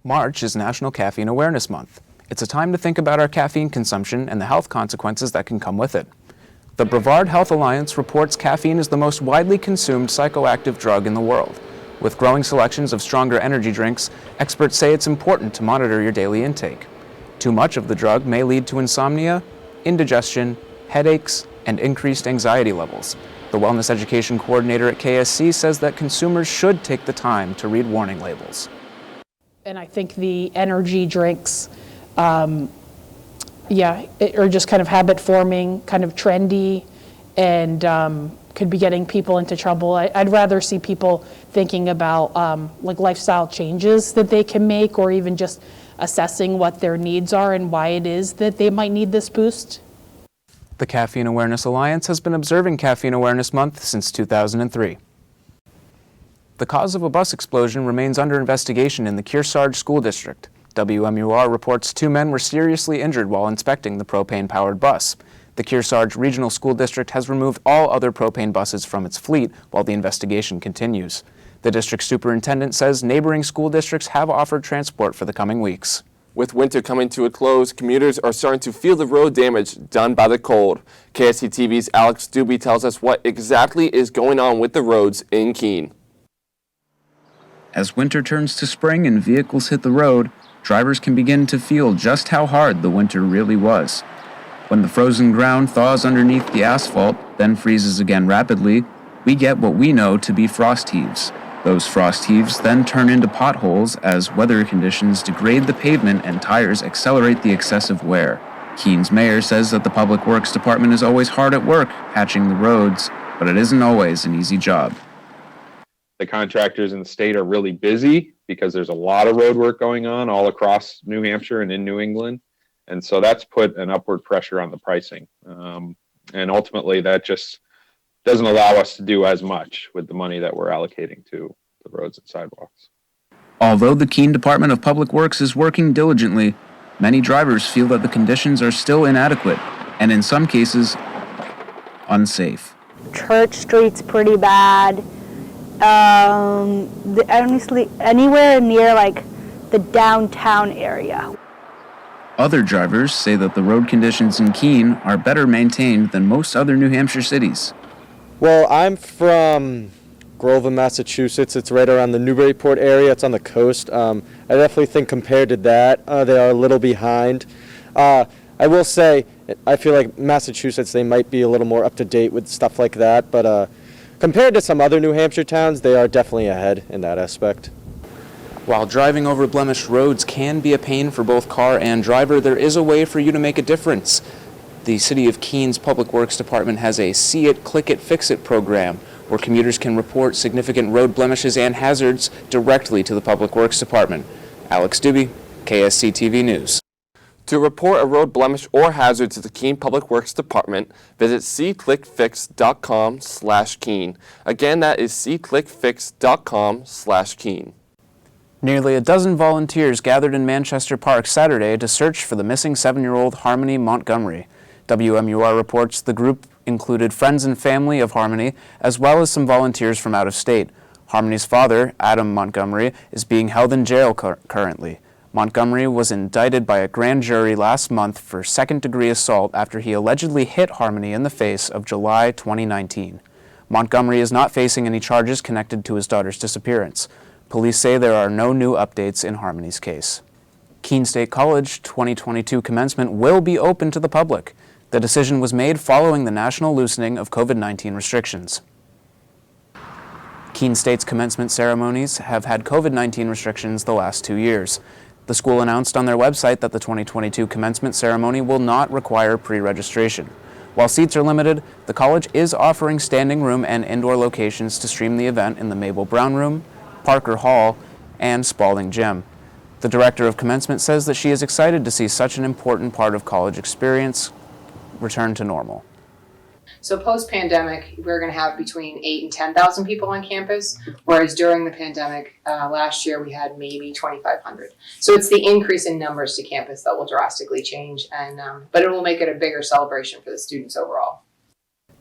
March is National Caffeine Awareness Month. It's a time to think about our caffeine consumption and the health consequences that can come with it. The Brevard Health Alliance reports caffeine is the most widely consumed psychoactive drug in the world. With growing selections of stronger energy drinks, experts say it's important to monitor your daily intake. Too much of the drug may lead to insomnia, indigestion, headaches, and increased anxiety levels. The Wellness Education Coordinator at KSC says that consumers should take the time to read warning labels. And I think the energy drinks, are just kind of habit forming, kind of trendy, and could be getting people into trouble. I'd rather see people thinking about like lifestyle changes that they can make, or even just assessing what their needs are and why it is that they might need this boost. The Caffeine Awareness Alliance has been observing Caffeine Awareness Month since 2003. The cause of a bus explosion remains under investigation in the Kearsarge School District. WMUR reports 2 men were seriously injured while inspecting the propane-powered bus. The Kearsarge Regional School District has removed all other propane buses from its fleet while the investigation continues. The district superintendent says neighboring school districts have offered transport for the coming weeks. With winter coming to a close, commuters are starting to feel the road damage done by the cold. KSC-TV's Alex Doobie tells us what exactly is going on with the roads in Keene. As winter turns to spring and vehicles hit the road, drivers can begin to feel just how hard the winter really was. When the frozen ground thaws underneath the asphalt, then freezes again rapidly, we get what we know to be frost heaves. Those frost heaves then turn into potholes as weather conditions degrade the pavement and tires accelerate the excessive wear. Keene's mayor says that the Public Works Department is always hard at work patching the roads, but it isn't always an easy job. The contractors in the state are really busy because there's a lot of road work going on all across New Hampshire and in New England. And so that's put an upward pressure on the pricing. And ultimately that just doesn't allow us to do as much with the money that we're allocating to the roads and sidewalks. Although the Keene Department of Public Works is working diligently, many drivers feel that the conditions are still inadequate and in some cases unsafe. Church Street's pretty bad. Honestly, anywhere near like the downtown area. Other drivers say that the road conditions in Keene are better maintained than most other New Hampshire cities. Well, I'm from Groveland, Massachusetts. It's right around the Newburyport area. It's on the coast. I definitely think compared to that, they are a little behind. I will say, I feel like Massachusetts, they might be a little more up to date with stuff like that, but compared to some other New Hampshire towns, they are definitely ahead in that aspect. While driving over blemished roads can be a pain for both car and driver, there is a way for you to make a difference. The City of Keene's Public Works Department has a See It, Click It, Fix It program where commuters can report significant road blemishes and hazards directly to the Public Works Department. Alex Doobie, KSC-TV News. To report a road blemish or hazard to the Keene Public Works Department, visit seeclickfix.com/Keene. Again, that is seeclickfix.com/Keene. Nearly a dozen volunteers gathered in Manchester Park Saturday to search for the missing 7-year-old Harmony Montgomery. WMUR reports the group included friends and family of Harmony, as well as some volunteers from out of state. Harmony's father, Adam Montgomery, is being held in jail currently. Montgomery was indicted by a grand jury last month for second-degree assault after he allegedly hit Harmony in the face of July 2019. Montgomery is not facing any charges connected to his daughter's disappearance. Police say there are no new updates in Harmony's case. Keene State College 2022 commencement will be open to the public. The decision was made following the national loosening of COVID-19 restrictions. Keene State's commencement ceremonies have had COVID-19 restrictions the last 2 years. The school announced on their website that the 2022 commencement ceremony will not require pre-registration. While seats are limited, the college is offering standing room and indoor locations to stream the event in the Mabel Brown Room, Parker Hall, and Spalding Gym. The director of commencement says that she is excited to see such an important part of college experience return to normal. So post-pandemic, we're going to have between 8,000 and 10,000 people on campus, whereas during the pandemic last year we had maybe 2,500. So it's the increase in numbers to campus that will drastically change, and but it will make it a bigger celebration for the students overall.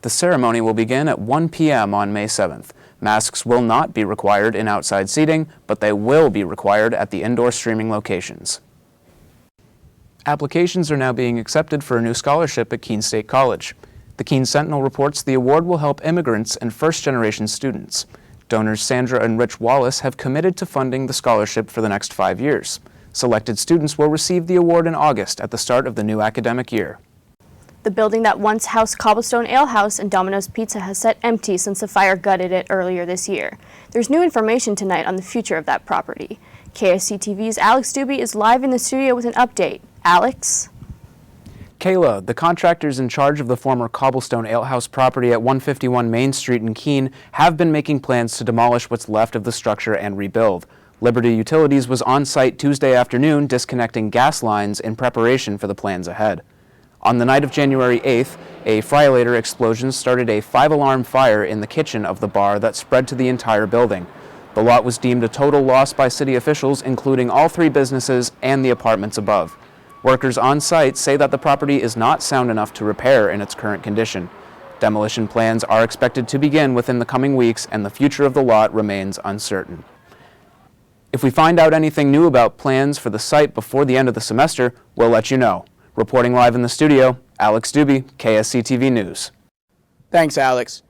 The ceremony will begin at 1 p.m. on May 7th. Masks will not be required in outside seating, but they will be required at the indoor streaming locations. Applications are now being accepted for a new scholarship at Keene State College. The Keene Sentinel reports the award will help immigrants and first-generation students. Donors Sandra and Rich Wallace have committed to funding the scholarship for the next 5 years. Selected students will receive the award in August at the start of the new academic year. The building that once housed Cobblestone Ale House and Domino's Pizza has sat empty since the fire gutted it earlier this year. There's new information tonight on the future of that property. KSC-TV's Alex Doobie is live in the studio with an update. Alex? Kayla, the contractors in charge of the former Cobblestone Ale House property at 151 Main Street in Keene, have been making plans to demolish what's left of the structure and rebuild. Liberty Utilities was on site Tuesday afternoon disconnecting gas lines in preparation for the plans ahead. On the night of January 8th, a Friolator explosion started a 5-alarm fire in the kitchen of the bar that spread to the entire building. The lot was deemed a total loss by city officials, including all 3 businesses and the apartments above. Workers on site say that the property is not sound enough to repair in its current condition. Demolition plans are expected to begin within the coming weeks, and the future of the lot remains uncertain. If we find out anything new about plans for the site before the end of the semester, we'll let you know. Reporting live in the studio, Alex Doobie, KSC-TV News. Thanks, Alex.